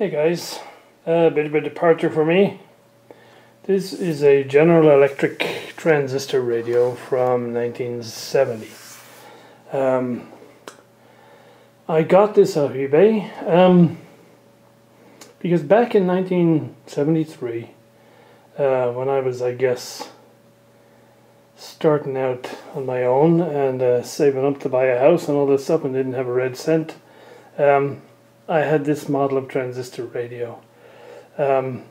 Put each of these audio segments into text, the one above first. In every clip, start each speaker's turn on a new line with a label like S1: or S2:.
S1: Hey guys, a bit of a departure for me. This is a General Electric transistor radio from 1970. I got this off eBay because back in 1973, when I was, I guess, starting out on my own and saving up to buy a house and all this stuff and didn't have a red cent, I had this model of transistor radio, and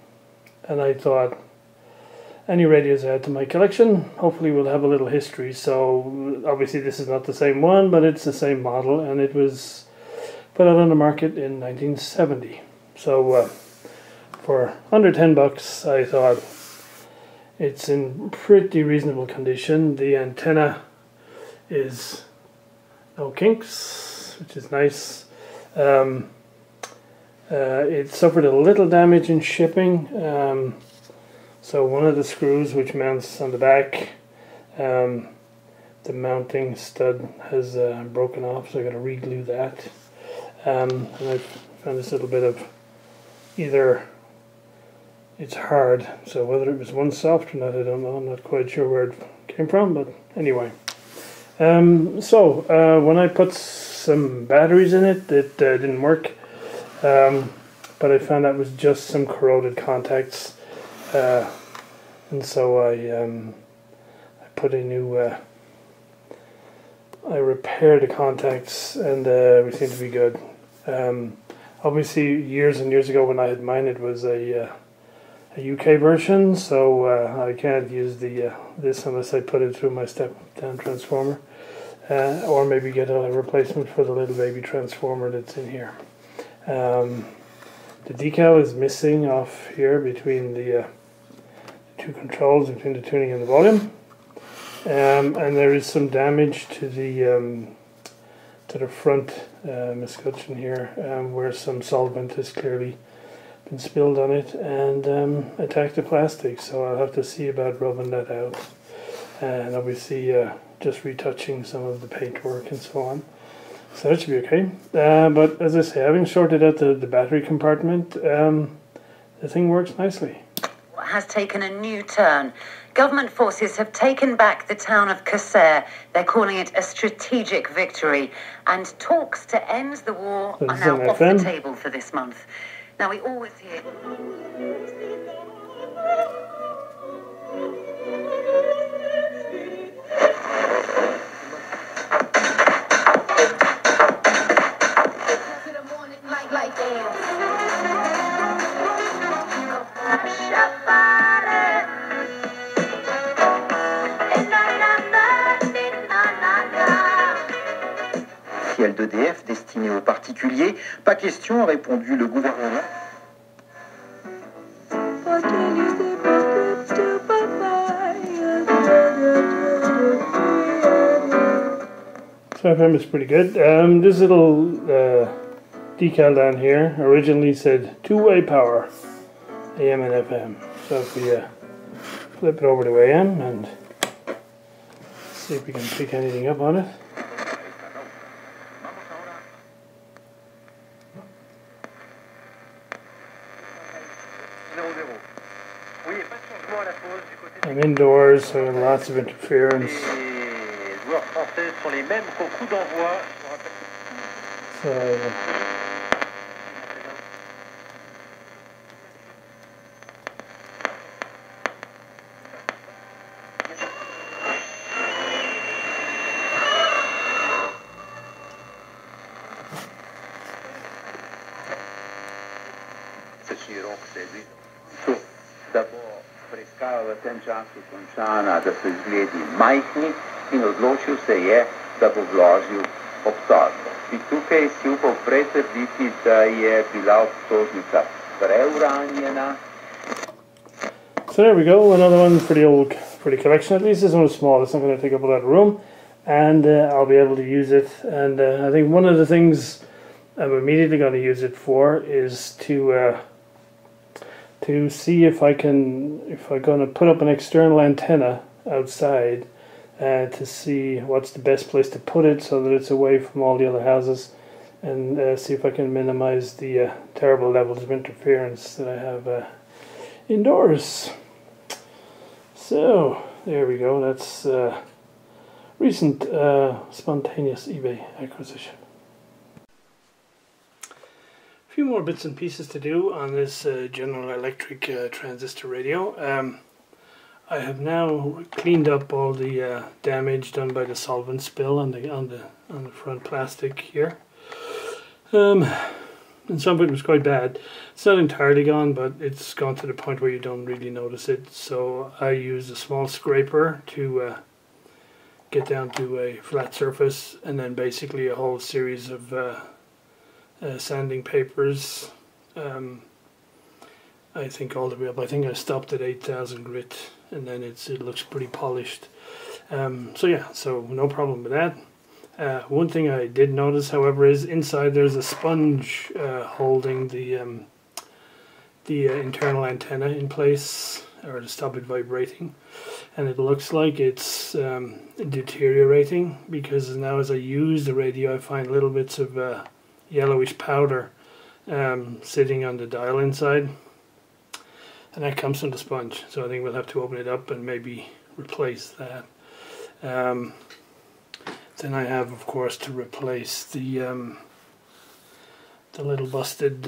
S1: I thought any radios I add to my collection hopefully will have a little history. So obviously this is not the same one, but it's the same model, and it was put out on the market in 1970. So for under $10 I thought it's in pretty reasonable condition. The antenna is no kinks, which is nice. It suffered a little damage in shipping, so one of the screws which mounts on the back, the mounting stud has broken off, so I got to re-glue that. And I found this little bit of either it's hard, so whether it was one soft or not I don't know, I'm not quite sure where it came from, but anyway. When I put some batteries in it, it didn't work. But I found that was just some corroded contacts, and so I put a new, I repaired the contacts, and we seem to be good. Obviously years and years ago when I had mine, it was a UK version, so I can't use this unless I put it through my step-down transformer, or maybe get a replacement for the little baby transformer that's in here. The decal is missing off here between the two controls, between the tuning and the volume, and there is some damage to the front miscutcheon here, where some solvent has clearly been spilled on it and attacked the plastic, so I'll have to see about rubbing that out, and obviously just retouching some of the paintwork and so on. So that should be okay. But as I say, having sorted out the battery compartment, the thing works nicely.
S2: Has taken a new turn. Government forces have taken back the town of Circa. They're calling it a strategic victory. And talks to end the war are now off the table for this month. Now we always hear...
S3: d'EDF destiné aux particuliers. Pas question, a répondu le gouvernement.
S1: So FM is pretty good. This little decal down here originally said two-way power, AM and FM. So if we flip it over to AM and see if we can pick anything up on it. I'm indoors, so lots of interference. So
S3: Preskal v tem času končana, da so izgledi majhni, in odločil se je, da bo vložil obtožbo. Bi tukaj si upal pretrditi, da je bila obtožnica preuranjena.
S1: So there we go, another one for the old, for the collection. At least this one is small, it's not going to take up a lot of room, and I'll be able to use it. And I think one of the things I'm immediately going to use it for is to see if I'm going to put up an external antenna outside to see what's the best place to put it so that it's away from all the other houses, and see if I can minimize the terrible levels of interference that I have indoors. So there we go, that's recent spontaneous eBay acquisition. A few more bits and pieces to do on this General Electric transistor radio. I have now cleaned up all the damage done by the solvent spill on the front plastic here. And some of it was quite bad. It's not entirely gone, but it's gone to the point where you don't really notice it. So I used a small scraper to get down to a flat surface, and then basically a whole series of sanding papers. I think all the way up. I think I stopped at 8,000 grit, and then it looks pretty polished. So yeah, so no problem with that. One thing I did notice, however, is inside there's a sponge holding the internal antenna in place, or to stop it vibrating, and it looks like it's deteriorating, because now as I use the radio I find little bits of yellowish powder sitting on the dial inside, and that comes from the sponge. So I think we'll have to open it up and maybe replace that. Then I have, of course, to replace the little busted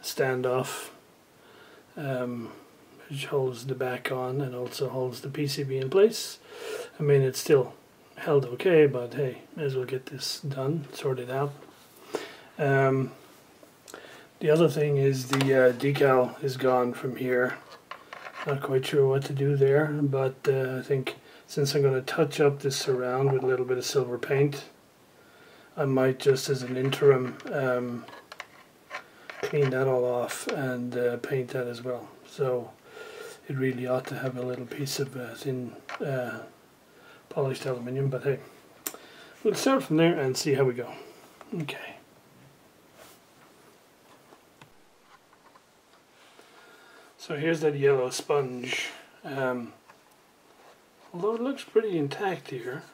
S1: standoff, which holds the back on and also holds the PCB in place. I mean, it's still held okay, but hey, may as well get this done, sorted out. The other thing is the decal is gone from here. Not quite sure what to do there, but I think since I'm going to touch up this surround with a little bit of silver paint, I might just as an interim clean that all off and paint that as well. So it really ought to have a little piece of thin polished aluminium, but hey, we'll start from there and see how we go. Okay. So here's that yellow sponge. Although it looks pretty intact here,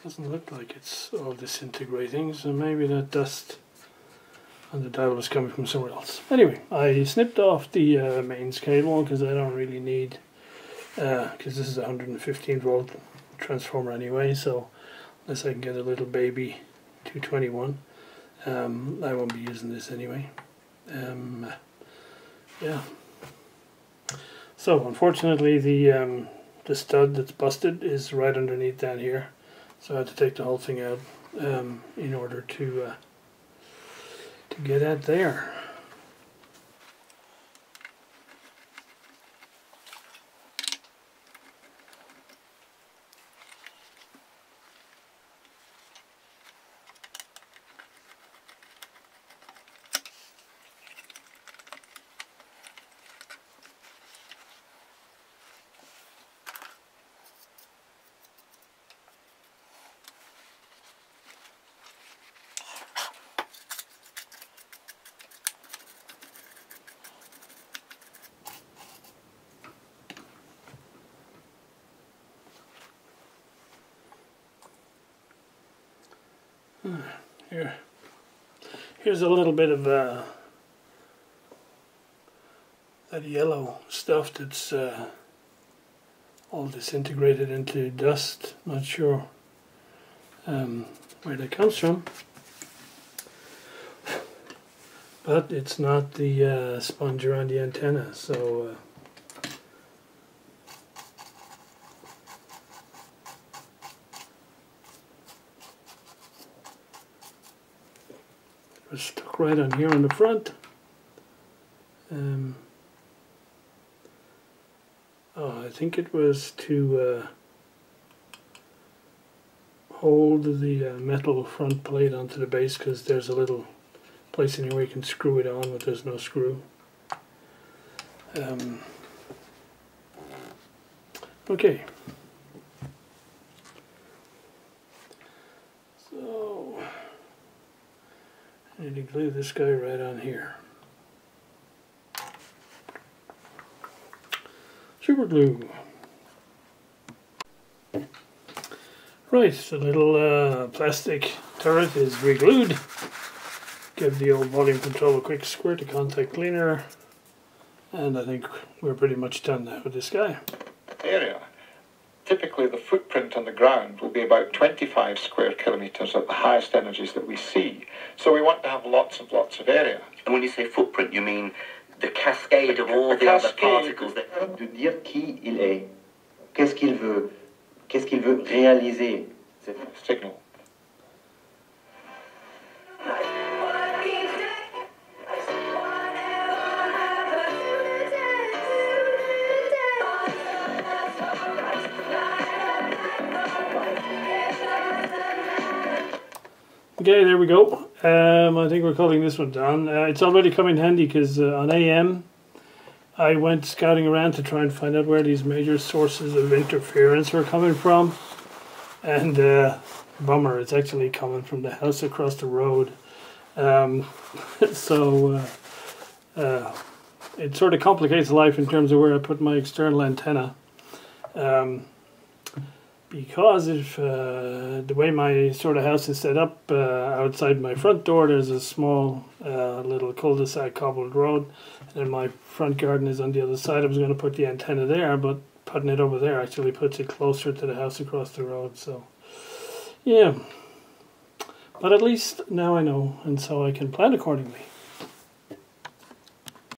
S1: doesn't look like it's all disintegrating, so maybe that dust on the dial is coming from somewhere else. Anyway, I snipped off the mains cable because I don't really need, because this is a 115 volt transformer anyway, so unless I can get a little baby 221, I won't be using this anyway. Yeah. So unfortunately the stud that's busted is right underneath down here, so I had to take the whole thing out in order to get at there. Here's a little bit of that yellow stuff that's all disintegrated into dust. Not sure where that comes from, but it's not the sponge around the antenna, so it was stuck right on here on the front. I think it was to hold the metal front plate onto the base, because there's a little place in here where you can screw it on, but there's no screw. Okay. So I need to glue this guy right on here. Super glue. Right, the little plastic turret is re-glued. Give the old volume control a quick squirt of contact cleaner, and I think we're pretty much done now with this guy.
S4: Area. Typically the footprint on the ground will be about 25 square kilometres at the highest energies that we see. So we want to have lots and lots of area.
S5: And when you say footprint, you mean the cascade of all the other particles that...
S6: De dire qui il est, qu'est-ce qu'il veut réaliser.
S4: Signal.
S1: Okay, there we go. I think we're calling this one done. It's already come in handy because on AM I went scouting around to try and find out where these major sources of interference were coming from. And bummer, it's actually coming from the house across the road. So it sort of complicates life in terms of where I put my external antenna. Because if the way my sort of house is set up, outside my front door there's a small little cul-de-sac cobbled road, and then my front garden is on the other side. I was going to put the antenna there, but putting it over there actually puts it closer to the house across the road. So yeah, but at least now I know, and so I can plan accordingly.